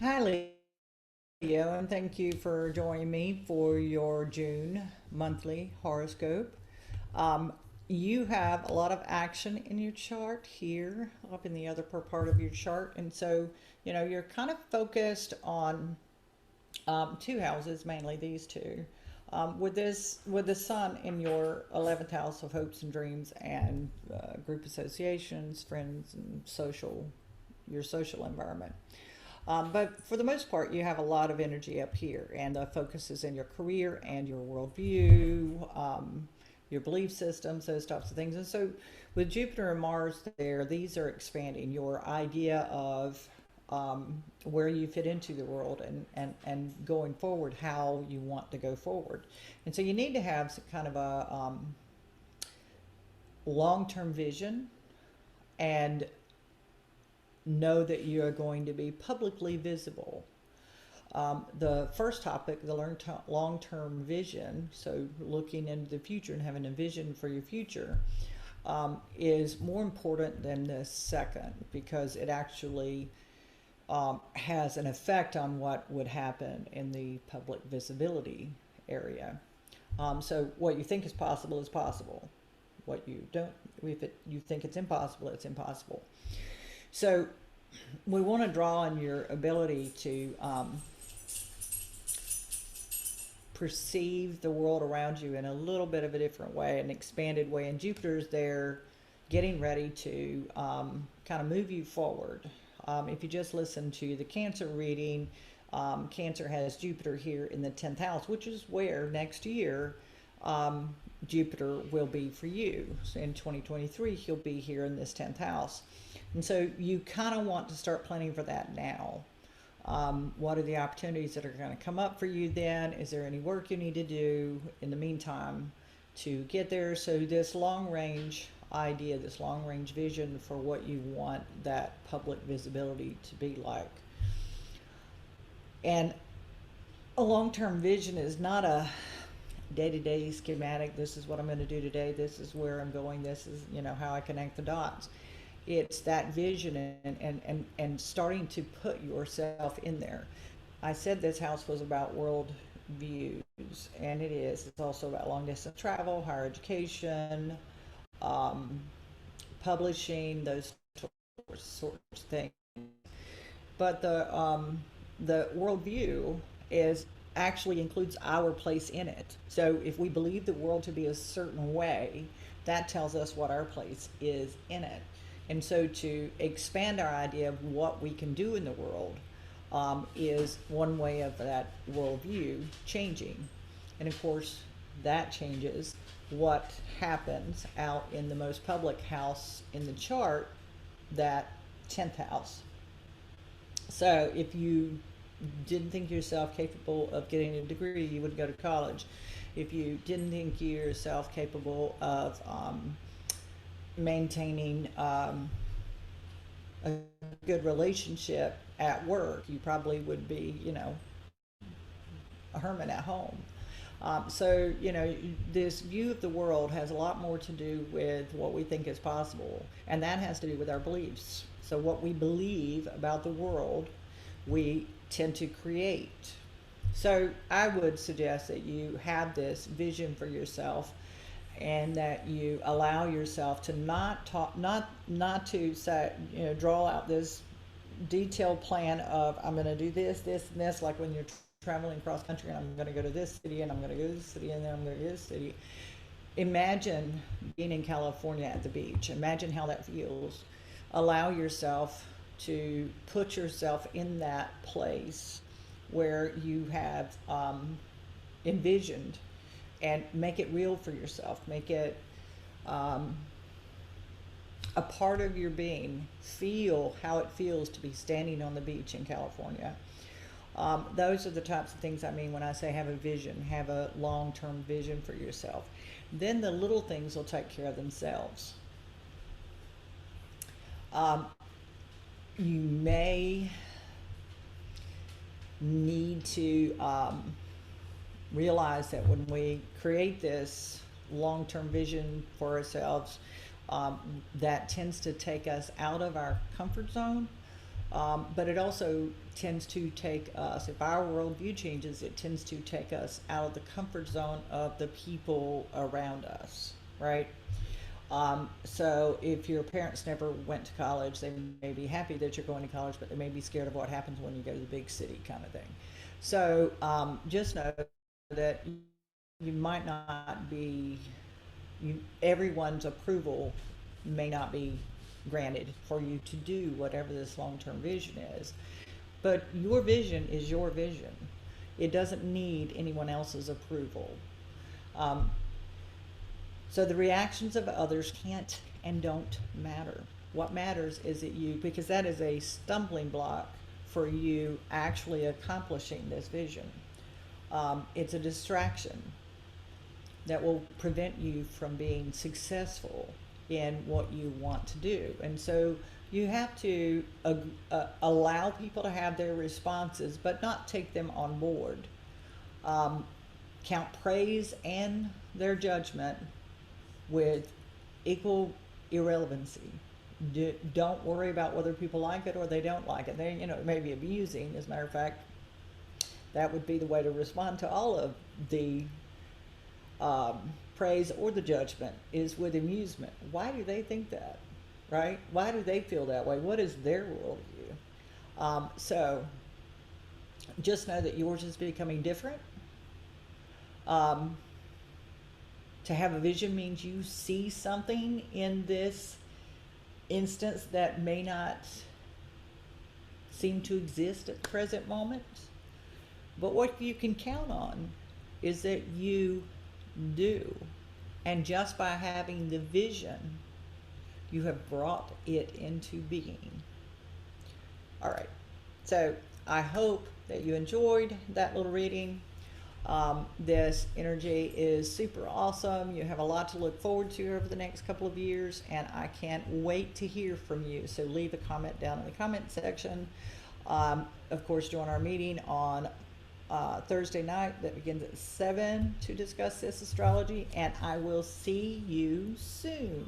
Hi, Leo, and thank you for joining me for your June monthly horoscope. Um, you have a lot of action in your chart here, up in the other part of your chart, and so you're kind of focused on two houses, mainly these two. With the sun in your 11th house of hopes and dreams and group associations, friends, and your social environment. But for the most part, you have a lot of energy up here, and the focus is in your career and your worldview, your belief systems, those types of things. And so, with Jupiter and Mars there, these are expanding your idea of where you fit into the world and going forward, how you want to go forward. And so, you need to have some kind of a long term vision and know that you are going to be publicly visible. The first topic, the long term vision, so looking into the future and having a vision for your future, is more important than the second because it actually has an effect on what would happen in the public visibility area. So, what you think is possible is possible. What you don't, if you think it's impossible, it's impossible. So, we want to draw on your ability to perceive the world around you in a little bit of a different way, an expanded way. And Jupiter's there getting ready to kind of move you forward. If you just listen to the Cancer reading, Cancer has Jupiter here in the 10th house, which is where next year Jupiter will be for you. So in 2023, he'll be here in this 10th house. And so you kind of want to start planning for that now. What are the opportunities that are going to come up for you then? Is there any work you need to do in the meantime to get there? So, this long range idea, this long range vision for what you want that public visibility to be like. And a long term vision is not a day to day schematic. This is what I'm going to do today. This is where I'm going. This is, how I connect the dots. It's that vision and starting to put yourself in there. I said this house was about world views, and it is. It's also about long distance travel, higher education, um, publishing, those sorts of things. But the worldview is actually includes our place in it. So if we believe the world to be a certain way, that tells us what our place is in it. And so to expand our idea of what we can do in the world is one way of that worldview changing. And of course, that changes what happens out in the most public house in the chart, that 10th house. So if you didn't think yourself capable of getting a degree, you would go to college. If you didn't think yourself capable of maintaining a good relationship at work, you probably would be, a hermit at home. So, this view of the world has a lot more to do with what we think is possible, and that has to do with our beliefs. So, what we believe about the world, we tend to create. So, I would suggest that you have this vision for yourself and that you allow yourself to not talk, not to say, draw out this detailed plan of I'm going to do this, this, and this, like when you're traveling cross country and I'm going to go to this city and I'm going to go to this city and then I'm going to go to this city. Imagine being in California at the beach. Imagine how that feels. Allow yourself to put yourself in that place where you have envisioned and make it real for yourself. Make it a part of your being. Feel how it feels to be standing on the beach in California. Those are the types of things I mean when I say have a vision, have a long term vision for yourself. Then the little things will take care of themselves. Um, you may need to realize that when we create this long term vision for ourselves, that tends to take us out of our comfort zone. But it also tends to take us, if our worldview changes, it tends to take us out of the comfort zone of the people around us, right? So if your parents never went to college, they may be happy that you're going to college, but they may be scared of what happens when you go to the big city, kind of thing. So just know that you might not be, everyone's approval may not be granted for you to do whatever this long-term vision is. But your vision is your vision. It doesn't need anyone else's approval. Um, so the reactions of others can't and don't matter. What matters is that you, because that is a stumbling block for you actually accomplishing this vision. It's a distraction that will prevent you from being successful in what you want to do. And so you have to allow people to have their responses, but not take them on board. Count praise and their judgment with equal irrelevancy. Don't worry about whether people like it or they don't like it. They, it may be amusing. As a matter of fact, that would be the way to respond to all of the praise or the judgment, is with amusement. Why do they think that, right? Why do they feel that way? What is their worldview? So just know that yours is becoming different. To have a vision means you see something in this instance that may not seem to exist at the present moment. But what you can count on is that you do. And just by having the vision, you have brought it into being. All right. So I hope that you enjoyed that little reading. This energy is super awesome. You have a lot to look forward to over the next couple of years, and I can't wait to hear from you. So leave a comment down in the comment section. Of course, join our meeting on Thursday night that begins at 7 to discuss this astrology, and I will see you soon.